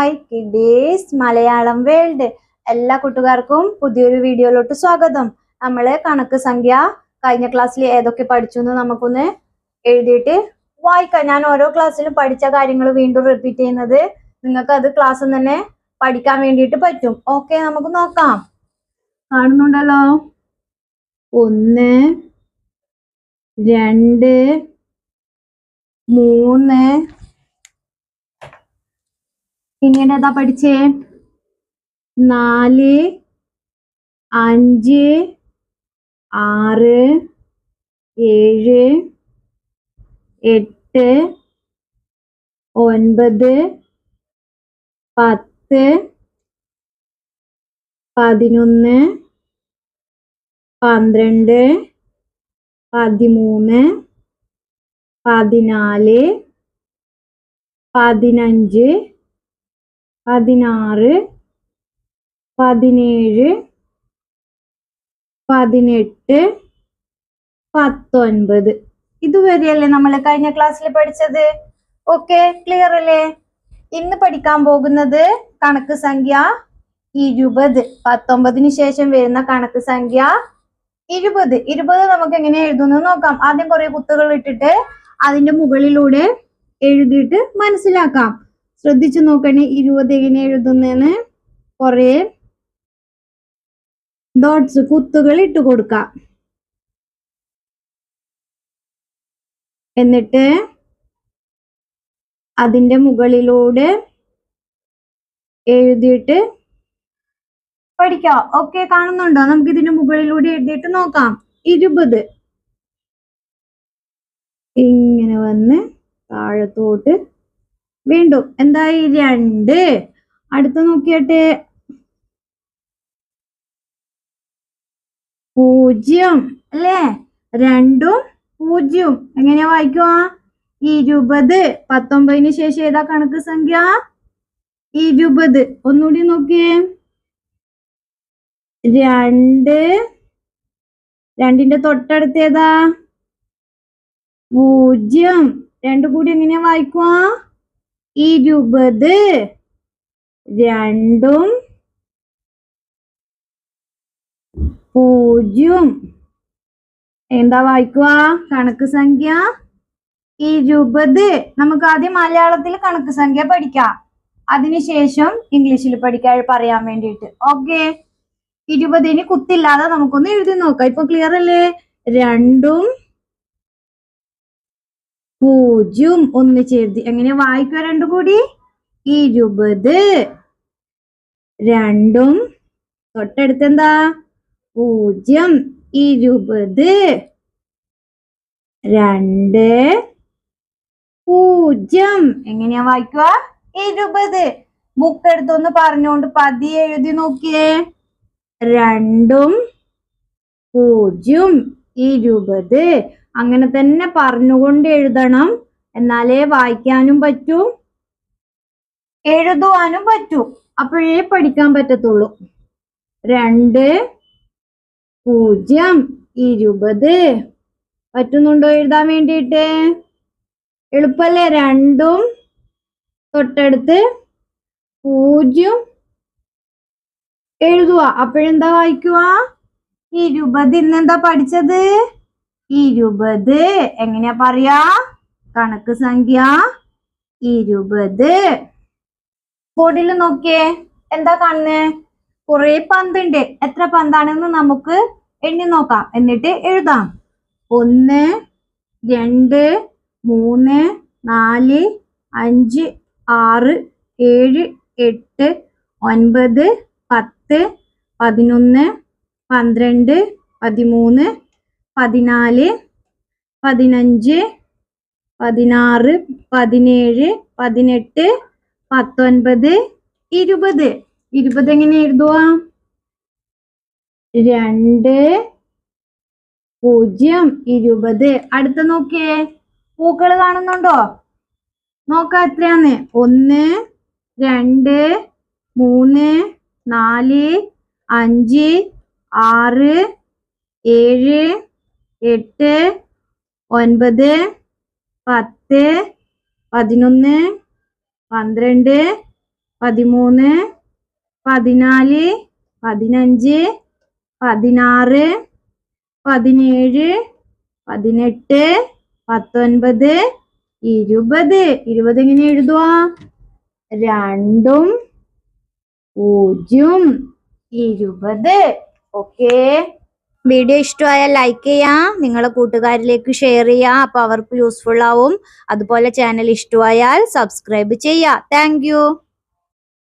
Hi kiddies Malayalam world. എല്ലാ കൂട്ടുകാർക്കും പുതിയൊരു വീഡിയോയിലോട്ട് സ്വാഗതം. നമ്മള് കണക്ക് സംഖ്യ കഴിഞ്ഞ ക്ലാസ്സിൽ ഏതൊക്കെ പഠിച്ചു എന്ന് നമുക്കൊന്ന് എഴുതിയിട്ട് വായിക്കാം. ഞാൻ ഓരോ ക്ലാസ്സിലും പഠിച്ച കാര്യങ്ങൾ വീണ്ടും റിപ്പീറ്റ് ചെയ്യുന്നത് നിങ്ങൾക്ക് അത് ക്ലാസ്സിൽ തന്നെ പഠിക്കാൻ വേണ്ടിയിട്ട് പറ്റും. ഓക്കെ, നമുക്ക് നോക്കാം. കാണുന്നുണ്ടല്ലോ. 1 2 3 പിന്നീട് ഏതാ പഠിച്ചേ? 4 5 6 7 8 9 10 11 12 13 14 15 16 17 18 19 ഇതുവരെയല്ലേ നമ്മൾ കഴിഞ്ഞ ക്ലാസ്സിൽ പഠിച്ചത്? ഓക്കെ, ക്ലിയർ അല്ലേ? ഇന്ന് പഠിക്കാൻ പോകുന്നത് കണക്ക് സംഖ്യ 20. 19 ശേഷം വരുന്ന കണക്ക് സംഖ്യ 20. 20 നമുക്ക് എങ്ങനെ എഴുതുന്നു നോക്കാം. ആദ്യം കുറെ കുത്തുകൾ ഇട്ടിട്ട് അതിന്റെ മുകളിലൂടെ എഴുതിയിട്ട് മനസ്സിലാക്കാം. ശ്രദ്ധിച്ചു നോക്കണേ 20 എങ്ങനെ എഴുതുന്നതെന്ന്. കുറെ ഡോട്ട്സ് കുത്തുകൾ ഇട്ട് കൊടുക്കാം. എന്നിട്ട് അതിന്റെ മുകളിലൂടെ എഴുതിയിട്ട് പഠിക്കാം. ഓക്കെ, കാണുന്നുണ്ടോ? നമുക്ക് ഇതിന്റെ മുകളിലൂടെ എഴുതിയിട്ട് നോക്കാം. 20 ഇങ്ങനെ വന്ന് താഴത്തോട്ട് വീണ്ടും എന്തായി? 2. അടുത്ത നോക്കിയാട്ടെ. 0 അല്ലേ? 2ഉം 0 എങ്ങനെയാ വായിക്കുക? 20. 19 ശേഷം ഏതാ കണക്ക് സംഖ്യ? 20. ഒന്നുകൂടി നോക്കിയേ. 2. 2ന്റെ തൊട്ടടുത്ത് ഏതാ? 0. 2 കൂടി എങ്ങനെയാ വായിക്കുക? 20. 2ഉം 0 എന്താ വായിക്കുക? കണക്ക് സംഖ്യ 20. നമുക്ക് ആദ്യം മലയാളത്തിൽ കണക്ക് സംഖ്യ പഠിക്കാം, അതിനുശേഷം ഇംഗ്ലീഷിൽ പഠിക്കാൻ പറയാൻ വേണ്ടിയിട്ട്. ഓക്കെ, 20 കുത്തില്ലാതെ നമുക്കൊന്ന് എഴുതി നോക്കാം. ഇപ്പൊ ക്ലിയർ അല്ലേ? 2ഉം 0 ഒന്നിച്ച് എഴുതി. എങ്ങനെ വായിക്കുക? 2 കൂടി 20. 2ഉം തൊട്ടടുത്ത് എന്താ? 0. 20. 2 0 എങ്ങനെയാ വായിക്കുക? 20. ബുക്ക് എടുത്തൊന്ന് പറഞ്ഞുകൊണ്ട് പതിയെ എഴുതി നോക്കിയേ. 2ഉം 0 20. അങ്ങനെ തന്നെ പറഞ്ഞുകൊണ്ട് എഴുതണം, എന്നാലേ വായിക്കാനും പറ്റൂ എഴുതുവാനും പറ്റൂ. അപ്പോഴേ പഠിക്കാൻ പറ്റത്തുള്ളൂ. 2 0 20. പറ്റുന്നുണ്ടോ എഴുതാൻ വേണ്ടിയിട്ട്? എളുപ്പല്ലേ? 2ഉം തൊട്ടടുത്ത് 0 എഴുതുക. അപ്പോഴെന്താ വായിക്കുക? 20. ഇന്നെന്താ പഠിച്ചത്? 20. എങ്ങനെയാ പറയാ? കണക്ക് സംഖ്യ 20. ബോർഡിൽ നോക്കിയേ. എന്താ കാണുന്നേ? കുറെ പന്തുണ്ട്. എത്ര പന്താണെന്ന് നമുക്ക് എണ്ണി നോക്കാം, എന്നിട്ട് എഴുതാം. 1 2 3 4 5 6 7 8 9 10 11 12 13 14 15 16 17 18 19 20. 20 എങ്ങനെ എഴുതുക? 2 0 20. അടുത്ത നോക്കിയേ. പൂക്കൾ കാണുന്നുണ്ടോ? നോക്കാം എത്രയാന്ന്. 1 2 3 4 5 6 7 8 9 10 11 12 13, 14, 15, 16, 17, 18, 19, 20. 20 എങ്ങനെ എഴുതുക? 2, 0, 20. ഓക്കെ. വീഡിയോ ഇഷ്ടമായാൽ ലൈക്ക് ചെയ്യാം, നിങ്ങളെ കൂട്ടുകാരിലേക്ക് ഷെയർ ചെയ്യാം, അപ്പൊ അവർക്ക് യൂസ്ഫുൾ ആവും. അതുപോലെ ചാനൽ ഇഷ്ടമായാൽ സബ്സ്ക്രൈബ് ചെയ്യാം. Thank you.